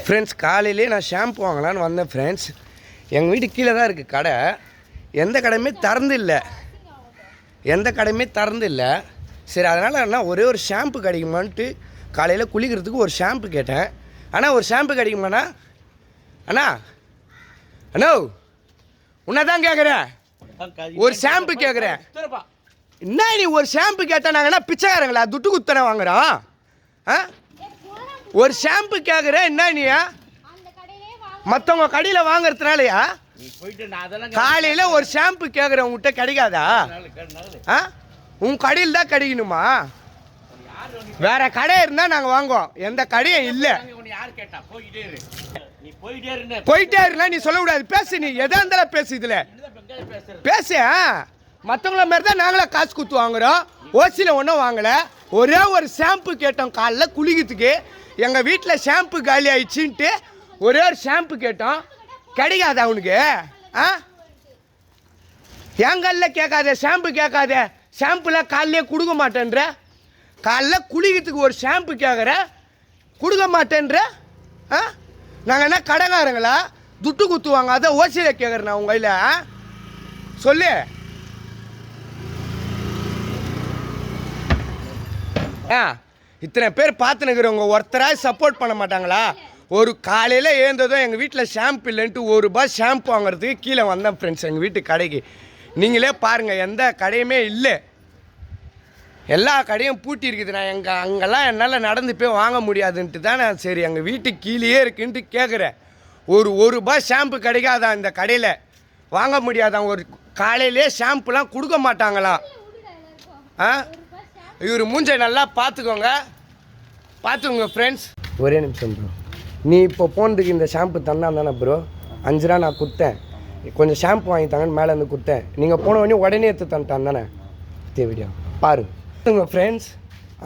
Friends காலையிலே நான் shampoo வாங்கலான்னு வந்தேன் ஃப்ரெண்ட்ஸ். எங்கள் வீட்டு கீழே தான் இருக்குது கடை. எந்த கடையுமே திறந்து இல்லை. சரி அதனால் என்ன ஒரே ஒரு ஷாம்பு கிடைக்குமான்ட்டு காலையில் குளிக்கிறதுக்கு ஒரு ஷாம்பு கேட்டேன். அண்ணா ஒரு ஷாம்பு கிடைக்குமாண்ணா? அண்ணா அண்ணோ உன்னை தான் கேட்குறேன், ஒரு ஷாம்பு கேட்குறேன். என்ன நீ ஒரு ஷாம்பு கேட்டால் நாங்கள் என்ன பிச்சைக்காரங்களா துட்டு குத்தனை வாங்குறோம்? ஒரு ஷாம்பு கேட்குறேன், என்ன நீ மற்றவங்க கடையில் வாங்குறதுனாலயா? காலையில் ஒரு ஷாம்பு கேட்குறேன், உங்ககிட்ட கிடைக்காதா? உன் கடையில் தான் கிடைக்கணுமா? வேற கடை இருந்தால் நாங்கள் வாங்குவோம், எந்த கடையும் இல்லை. போயிட்டே இருந்தா நீ சொல்லக்கூடாது, பேசு. நீ எதா இருந்தாலும் பேசு, இதில் பேசு. மற்றவங்கள மாதிரி தான் நாங்களே காசு குத்து வாங்குறோம், ஓசியில் ஒன்றும் வாங்கலை. ஒரே ஒரு ஷாம்பு கேட்டோம் காலைல குளிக்கிறதுக்கு. எங்கள் வீட்டில் ஷாம்பு காலி ஆயிடுச்சுன்ட்டு ஒரே ஒரு ஷாம்பு கேட்டோம், கிடைக்காத அவனுக்கு? எங்கல்ல கேட்காத, ஷாம்பு கேட்காத. ஷாம்புலாம் காலையிலே கொடுக்க மாட்டேன்ற. காலைல குளிக்கிறதுக்கு ஒரு ஷாம்பு கேட்குற, கொடுக்க மாட்டேன்ற. நாங்கள் என்ன கடைக்காரங்களா துட்டு குத்துவாங்க? அதான் ஓசியில் கேட்குறேன் நான் உங்கள் கையில். சொல்லு. இத்தனை பேர் பார்த்துனுக்குறவங்க ஒருத்தராக சப்போர்ட் பண்ண மாட்டாங்களா? ஒரு காலையில் ஏந்ததும் எங்கள் வீட்டில் ஷாம்பு இல்லைன்ட்டு ₹1 ஷாம்பு வாங்குறதுக்கு கீழே வந்தேன் ஃப்ரெண்ட்ஸ், எங்கள் வீட்டு கடைக்கு. நீங்களே பாருங்கள், எந்த கடையுமே இல்லை, எல்லா கடையும் பூட்டி இருக்குது. நான் அங்கெல்லாம் என்னால் நடந்து போய் வாங்க முடியாதுன்ட்டு தான் நான் சரி எங்கள் வீட்டுக்கு கீழேயே இருக்குன்ட்டு கேட்குறேன். ₹1 ஷாம்பு கிடைக்காதான் இந்த கடையில், வாங்க முடியாதான். ஒரு காலையிலே ஷாம்புலாம் கொடுக்க மாட்டாங்களாம். இவர் மூஞ்சை நல்லா பார்த்துக்கோங்க ஃப்ரெண்ட்ஸ். ஒரே நிமிஷம் ப்ரோ, நீ இப்போ போனதுக்கு இந்த ஷாம்பு தந்தான் தானே ப்ரோ? ₹5 நான் கொடுத்தேன், கொஞ்சம் ஷாம்பு வாங்கி தாங்கன்னு மேலே இருந்து கொடுத்தேன். நீங்கள் போன உடனே எடுத்து தந்துட்டான் தானே? வீடியோ பாருங்க ஃப்ரெண்ட்ஸ்.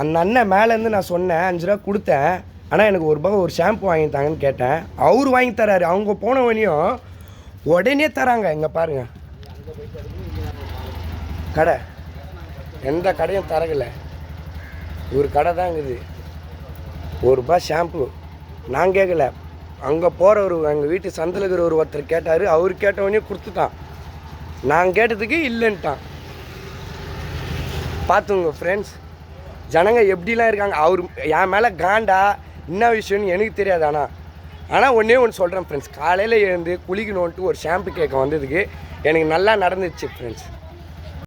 அந்த அண்ணன் மேலேருந்து நான் சொன்னேன் ₹5 கொடுத்தேன், ஆனால் எனக்கு ₹1 ஒரு ஷாம்பு வாங்கி தாங்கன்னு கேட்டேன். அவர் வாங்கி தராரு. அவங்க போனவனையும் உடனே தராங்க. இங்கே பாருங்க, கடை எந்த கடையும் தரகலை, ஒரு கடை தான் இருக்குது. ₹1 ஷாம்பு நான் கேட்கல, அங்கே போகிறவர் எங்கள் வீட்டு சந்தில் இருக்கிற ஒருத்தர் கேட்டார், அவர் கேட்டவனே கொடுத்துட்டான். நான் கேட்டதுக்கு இல்லைன்ட்டான். பார்த்துங்க ஃப்ரெண்ட்ஸ், ஜனங்க எப்படிலாம் இருக்காங்க. அவர் என் மேலே காண்டா என்ன விஷயம்னு எனக்கு தெரியாது. ஆனால் ஒன்றே ஒன்று சொல்கிறேன் ஃப்ரெண்ட்ஸ், காலையில் எழுந்து குளிக்கணுன்ட்டு ஒரு ஷாம்பு கேட்க வந்ததுக்கு எனக்கு நல்லா நடந்துச்சு ஃப்ரெண்ட்ஸ்.